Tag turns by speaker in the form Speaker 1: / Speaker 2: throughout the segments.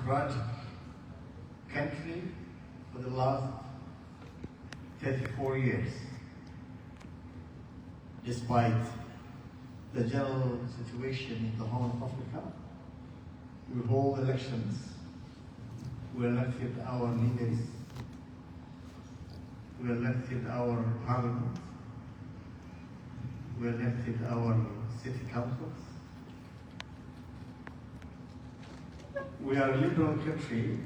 Speaker 1: democratic country for the last 34 years, despite the general situation in the Horn of Africa. We hold elections, we elected our leaders, we elected our parliament, we elected our city councils. We are a liberal country.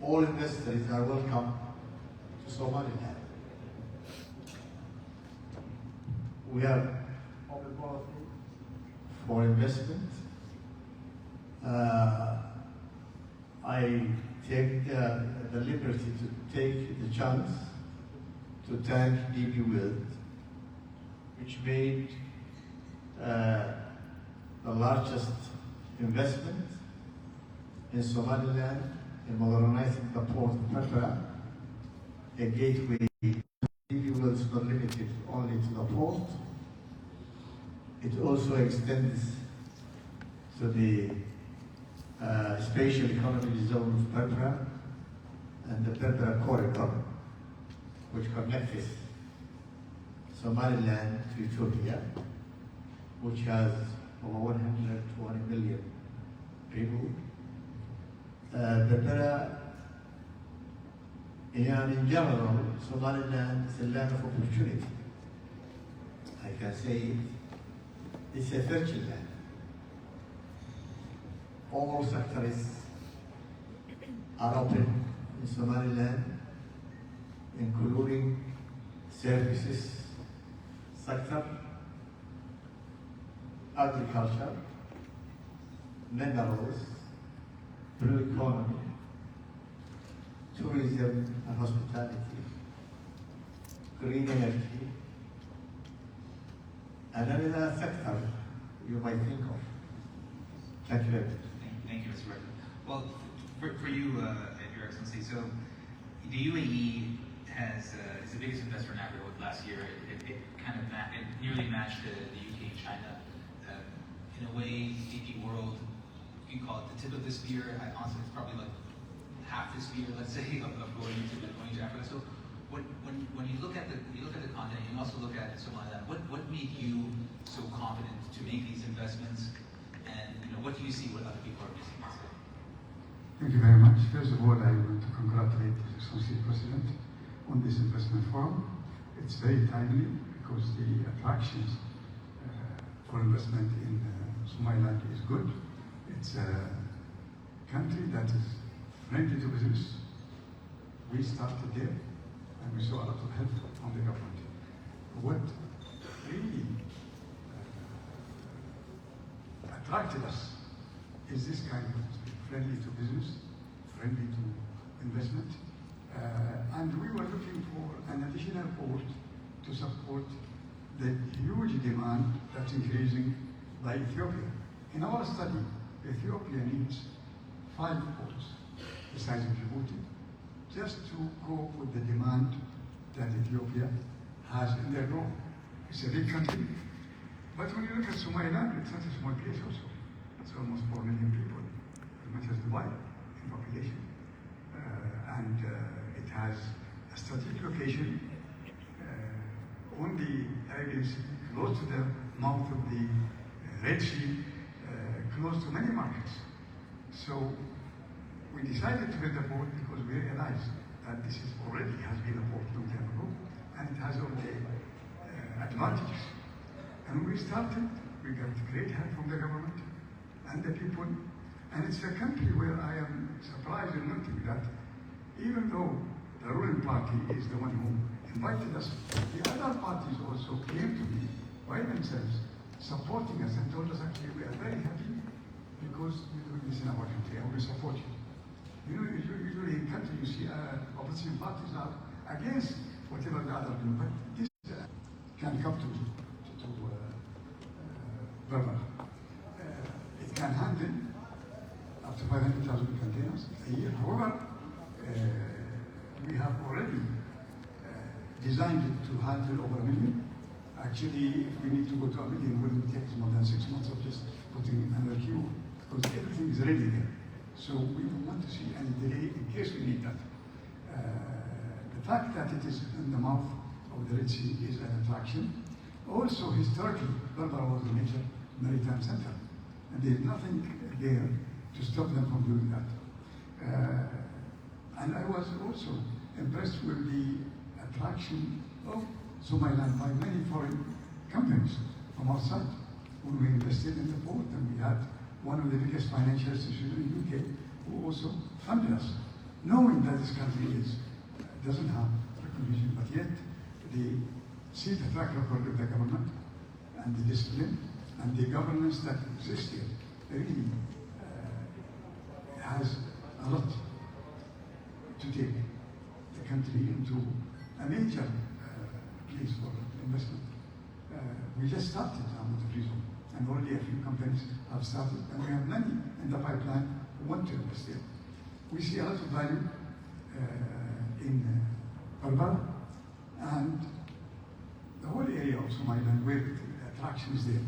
Speaker 1: All investors are welcome to Somaliland. We have open policy for investment. I take the liberty to take the chance to thank DP World, which made the largest investment in Somaliland in modernizing the port of Berbera, a gateway. DP World is not limited only to the port. It also extends to the spatial economic zone of Berbera and the Berbera corridor, which connects Somaliland to Ethiopia, which has over 120 million people. Berbera, in general, Somaliland is a land of opportunity. I can say it's a fertile land. All sectors are open in Somaliland, including services sector, agriculture, minerals, blue economy, tourism and hospitality, green energy, and any other sector you might think of. Thank you very much.
Speaker 2: Thank you, Mr. Rector. Well, for you, Your Excellency, so the UAE is the biggest investor in Africa. Last year, it kind of nearly matched the UK and China. In a way, DP World, you can call it the tip of the spear. Honestly, it's probably like half the spear, let's say, of going to Africa. So when you look at the continent, you also look at Somaliland. What made you so confident to make these investments? And what do you see what other people are missing?
Speaker 3: Thank you very much. First of all, I want to congratulate His Excellency President on this investment forum. It's very timely because the attractions for investment in Somaliland is good. It's a country that is friendly to business. We started there and we saw a lot of help from the government. What really attracted us is this kind of friendly to business, friendly to investment. And we were looking for an additional port to support the huge demand that's increasing by Ethiopia. In our study, Ethiopia needs 5 ports, the size of Djibouti, just to go with the demand that Ethiopia has in their growth. It's a big country. But when you look at Somaliland, it's not a small place also. It's almost 4 million people, as much as Dubai in population. And it has a strategic location on the Arabian Sea, close to the mouth of the Red Sea, close to many markets. So we decided to build a port because we realized that this is already has been a port long time ago, and it has all the advantages. And when we started, we got great help from the government and the people. And it's a country where I am surprised in noting that even though the ruling party is the one who invited us, the other parties also came to be by themselves supporting us and told us actually we are very happy because you're doing this in our country and we support you. You know, usually in country you see opposition parties are against whatever the other do, but this can come to Berbera. It can handle up to 500,000 containers a year. However, we have already designed it to handle over 1 million. Actually, if we need to go to 1 million, it wouldn't take more than 6 months of just putting another queue because everything is ready there. So we don't want to see any delay in case we need that. The fact that it is in the mouth of the Red Sea is an attraction. Also, historically, Berbera was a major maritime center, and there's nothing there to stop them from doing that. And I was also impressed with the attraction of Somaliland by many foreign companies from outside. When we invested in the port, and we had one of the biggest financial institutions in the UK who also funded us, knowing that this country doesn't have recognition, but yet they see the track record of the government and the discipline and the governance that exists here. Really has a lot to take the country into a major place for investment. We just started with the free zone, and already a few companies have started, and we have many in the pipeline who want to invest here. We see a lot of value in Berbera and the whole area of Somaliland where the attraction is there.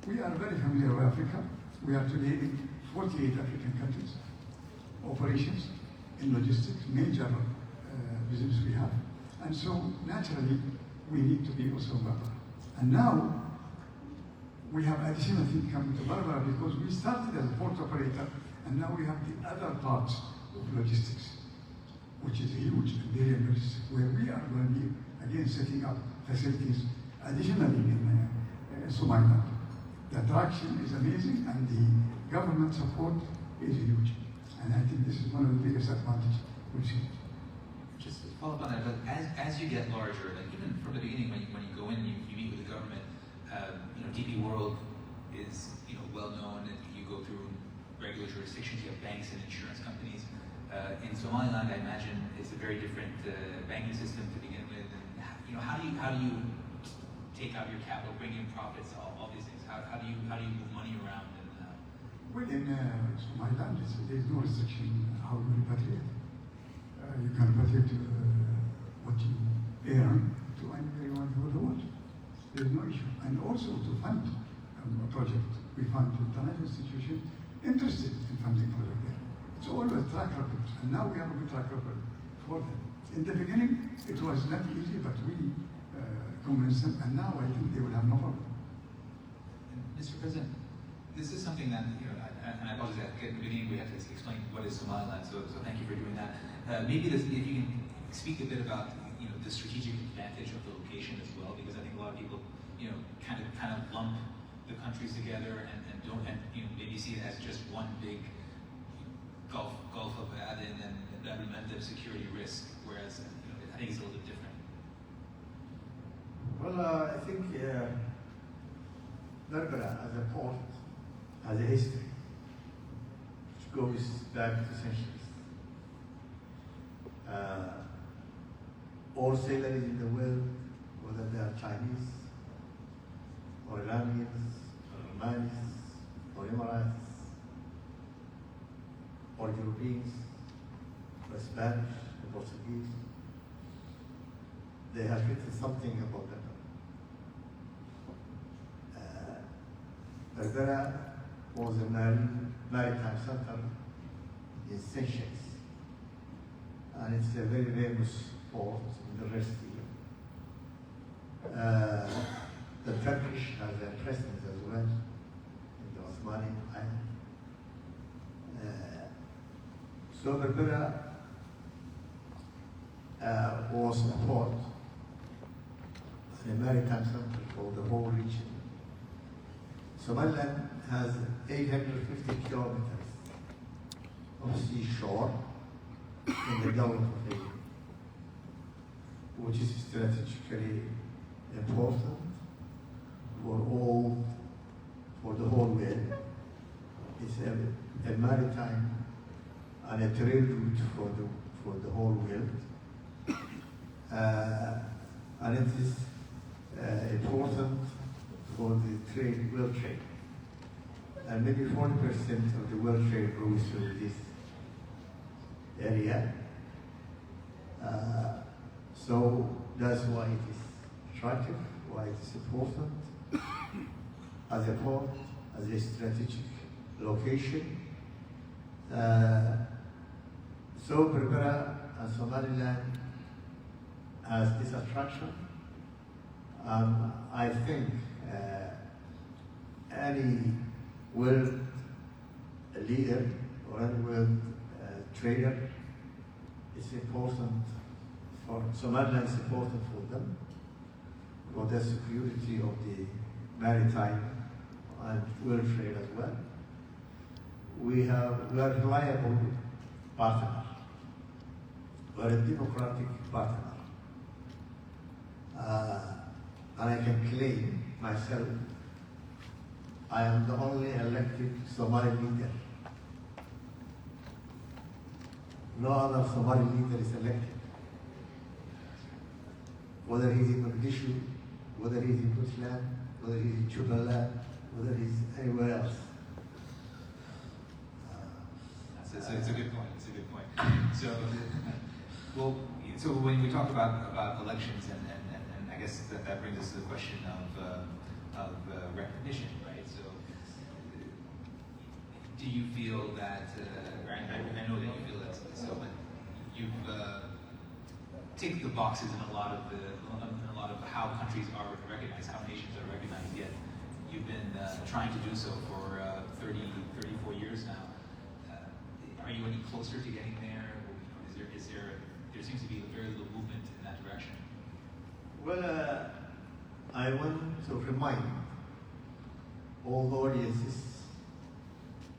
Speaker 3: We are very familiar with Africa. We are today in 48 African countries, operations in logistics, major business we have. And so naturally, we need to be also Berbera. And now, we have additional things coming to Berbera because we started as a port operator, and now we have the other parts of logistics, which is huge in dairy and logistics, where we are going to be, again, setting up facilities additionally in Somaliland. The attraction is amazing, and the government support is huge. And I think this is one of the biggest advantages we've seen.
Speaker 2: Just to follow up on that, but as you get larger, like even from the beginning when you go in and you meet with the government, DP World is well known, and you go through regular jurisdictions, you have banks and insurance companies. In Somaliland, I imagine it's a very different banking system to begin with. And how do you take out your capital, bring in profits, all these things? How do you move money around?
Speaker 3: Well, in Somaliland, there's no restriction how you repatriate. You can repatriate what you earn to anywhere you want to the world. There's no issue. And also to fund a project, we fund international institutions interested in funding project there. It's always track records, and now we have a good track record for them. In the beginning, it was not easy, but we convinced them, and now I think they will have no problem.
Speaker 2: Mr. President, this is something that, and I apologize, at the beginning we had to explain what is Somaliland, so thank you for doing that. Maybe if you can speak a bit about the strategic advantage of the location as well, because I think a lot of people kind of lump the countries together and don't maybe see it as just one big Gulf of Aden and that momentum security risk, whereas I think it's a little bit different.
Speaker 1: Well, I think Berbera as a port has a history which goes back to centuries. All sailors in the world, whether they are Chinese, or Iranians, or Omanis, or Emiratis, or Europeans, or Spanish, or Portuguese, they have written something about Berbera. Berbera was a maritime center in Seychelles, and it's a very famous port in the Red Sea. The Turkish has a presence as well in the Osmani Empire. So Berbera was a port, a maritime center for the whole region. Somaliland has 850 kilometers of seashore in the Gulf of Aden, which is strategically important for the whole world. It's a maritime and a trade route for the whole world, and it is important for the world trade. And maybe 40% of the world trade goes through this area. So that's why it is attractive, why it is important as a port, as a strategic location. So Berbera and Somaliland as this attraction. I think any world leader or any world trader is important for Somaliland is important for them, for the security of the maritime and world trade as well. We are a reliable partner. We are a democratic partner. And I can claim myself, I am the only elected Somali leader. No other Somali leader is elected. Whether he's in Mogadishu, whether he's in Puntland, whether he's in Jubaland, whether he's anywhere else.
Speaker 2: It's a good point. It's a good point. So, well, so when we talk about elections, and I guess that brings us to the question of recognition, right? So, do you feel that? I know that you feel that. So, but you've ticked the boxes in a lot of how countries are recognized, how nations are recognized. Yet, you've been trying to do so for 34 years now. Are you any closer to getting there? There seems to be very little movement in that direction.
Speaker 1: Well, I want to remind all the audiences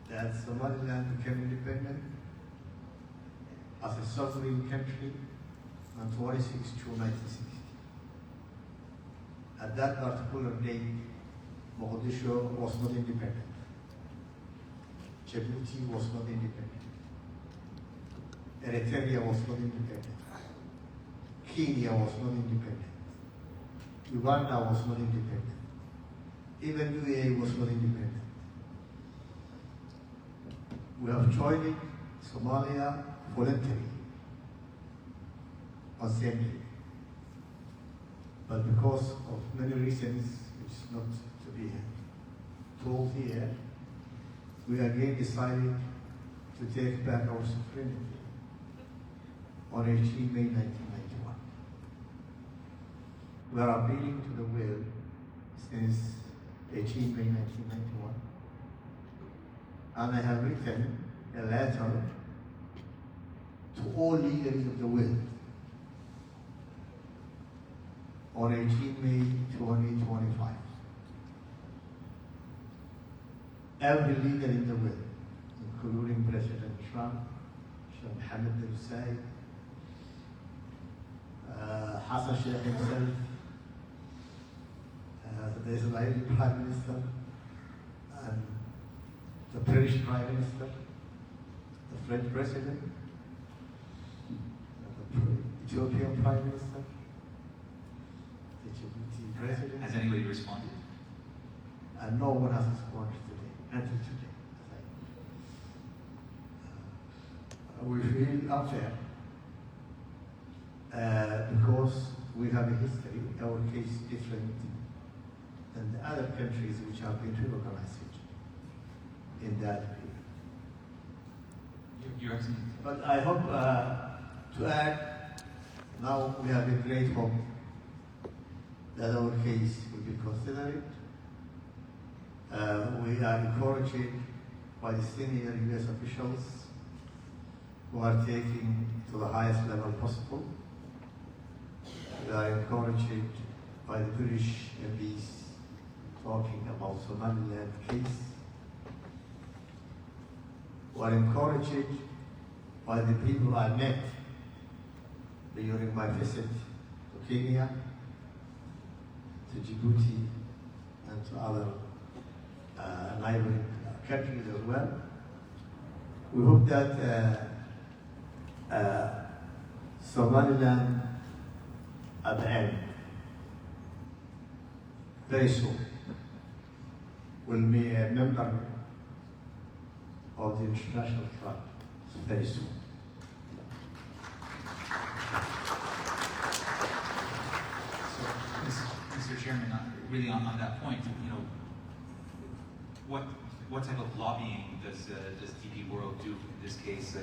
Speaker 1: that Somaliland became independent as a sovereign country on 26 June 1960. At that particular date, Mogadishu was not independent. Djibouti was not independent. Eritrea was not independent. Kenya was not independent. Uganda was not independent. Even UAE was not independent. We have joined Somalia voluntarily on same day. But because of many reasons, which is not to be told here, we again decided to take back our sovereignty on 18 May 1991. We are appealing to the world since 18 May 1991. And I have written a letter to all leaders of the world on 18 May 2025. Every leader in the world, including President Trump, Sheikh Mohammed bin Zayed, Hassan Sheikh himself, the Israeli Prime Minister, and the British Prime Minister, the French President, the Ethiopian Prime Minister, the Djibouti President.
Speaker 2: Has anybody responded?
Speaker 1: And no one has responded today, until today. We feel unfair because we have a history, our case is different than the other countries which have been recognized in that period.
Speaker 2: Your Excellency.
Speaker 1: But I hope to add, now we have a great hope that our case will be considered. We are encouraged by the senior US officials who are taking to the highest level possible. We are encouraged by the British MPs talking about Somaliland case. We are encouraged by the people I met during my visit to Kenya, to Djibouti, and to other neighboring countries as well. We hope that Somaliland at the end, very soon, will be a member of the international club very soon.
Speaker 2: So, Mr. Chairman, really on that point, what type of lobbying does DP World do in this case?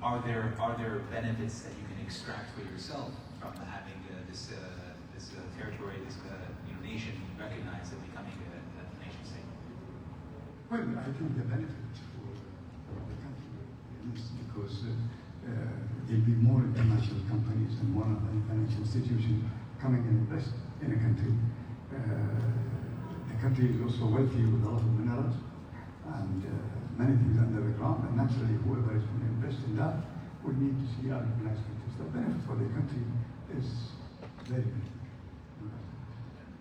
Speaker 2: Are there benefits that you can extract for yourself from having this territory, this nation recognized and becoming a nation state?
Speaker 3: Well, I think the benefit for the country is because there'll be more international companies and more financial institutions coming and invest in a country. The country is also wealthy with a lot of minerals and many things under the ground, and naturally whoever is going to invest in that would need to see our recognized countries. The benefit for the country is very big.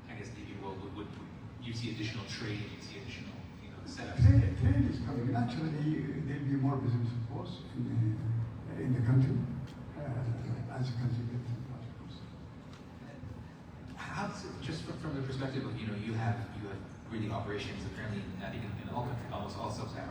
Speaker 2: I guess DP World would you see additional trade, you see additional setups?
Speaker 3: Trade is coming. Naturally, there'll be more business, of course, in the country as the country gets prosperous.
Speaker 2: How just from the perspective of you have really operations apparently I think in all countries, almost all sub-Saharan